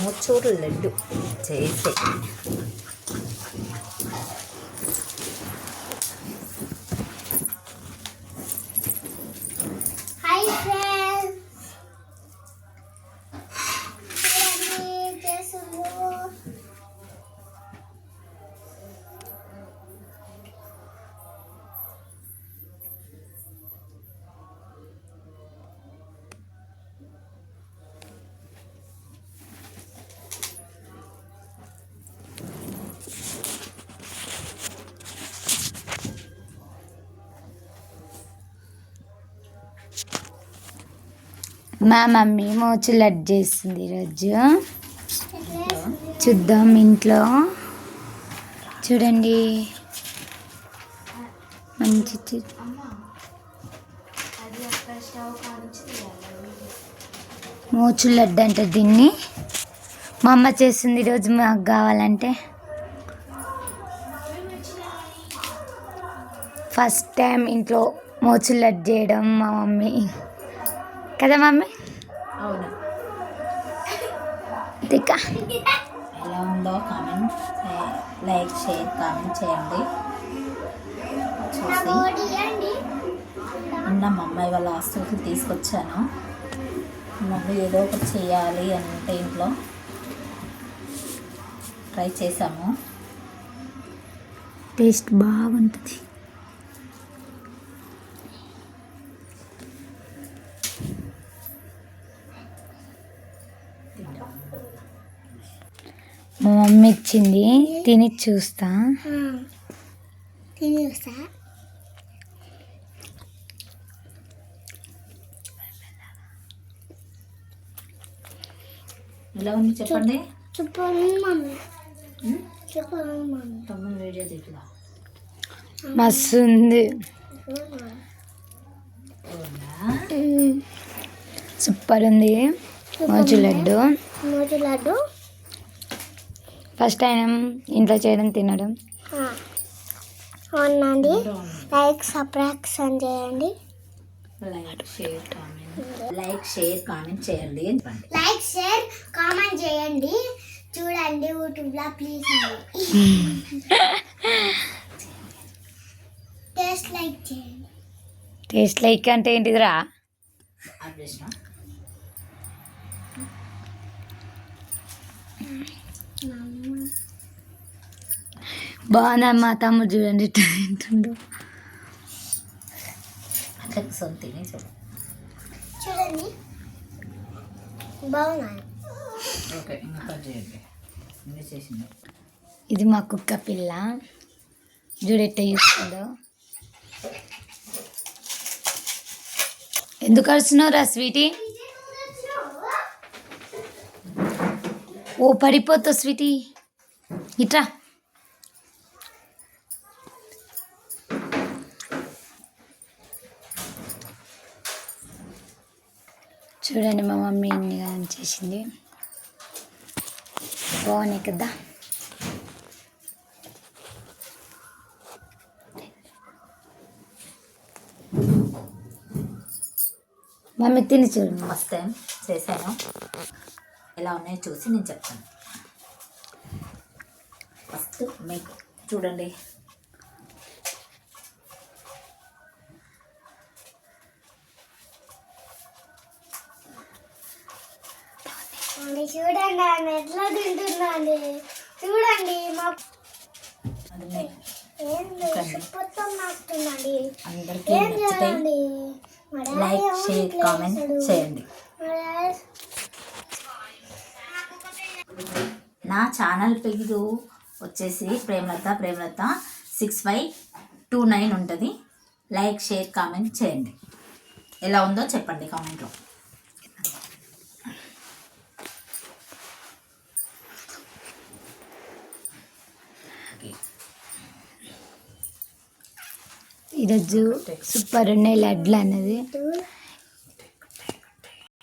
మోచూరు లడ్డు చేసే మా మమ్మీ మోచు లడ్డు చేస్తుంది ఈరోజు. చూద్దాం ఇంట్లో. చూడండి మంచి మోచు లడ్డు అంటే దీన్ని మా అమ్మ చేస్తుంది ఈరోజు. మాకు కావాలంటే ఫస్ట్ టైం ఇంట్లో మోచు లడ్డు చేయడం మా మమ్మీ కదా మమ్మీ. అవును. ఎలా ఉందో కామెంట్, లైక్, షేర్, కామెంట్ చేయండి. చూసి నిన్న మా అమ్మాయి వాళ్ళ హాస్టల్కి తీసుకొచ్చాను. మమ్మీ ఏదో ఒకటి చేయాలి అంటే ఇంట్లో ట్రై చేసాము. టేస్ట్ బాగుంటుంది. మా మమ్మీ ఇచ్చింది, తిని చూస్తా. ఎలా ఉంది చెప్పండి. వీడియో తీట్లా మస్తు ఉంది, సూపర్ ఉంది మోచు లడ్డు. ఫస్ట్ టైం ఇంట్లో చేయడం తినడం. అవునండి. లైక్ సబ్స్క్రైబ్ చేయండి. లైక్ షేర్ కామెంట్ చేయండి. లైక్ షేర్ కామెంట్ చేయండి. చూడండి యూట్యూబ్లో ప్లీజ్. టేస్ట్ లైక్ చేయండి. టేస్ట్ లైక్ అంటే ఏంటిదిరా? బాగుందా? మా తమ్ముడు చూడండి తింటుండు. చూడండి బాగున్నాయి. ఇది మా కుక్క పిల్ల, చూడెట్ట చూస్తుందో. ఎందుకు అరుస్తున్నావురా స్వీటీ? ఓ పడిపోతావు స్వీటీ, ఇట్రా. చూడండి మా మమ్మీ ఎన్నిగా చేసింది. బాగున్నాయి కదా. మమ్మీ తిని చూడు. ఫస్ట్ టైం చేశాను, ఎలా ఉన్నాయో చూసి నేను చెప్తాను. ఫస్ట్ మీకు చూడండి. చూడండి ఆమె ఎట్లా తింటుందండి. చూడండి మా అందరికీ నచ్చితే లైక్ షేర్ కామెంట్ చేయండి. నా ఛానల్ పేరు వచ్చేసి ప్రేమలత 6529 ఉంటుంది. లైక్ షేర్ కామెంట్ చేయండి. ఎలా ఉందో చెప్పండి కామెంట్లో. ఈరోజు సూపర్ ఉన్నాయి లడ్లు అన్నది.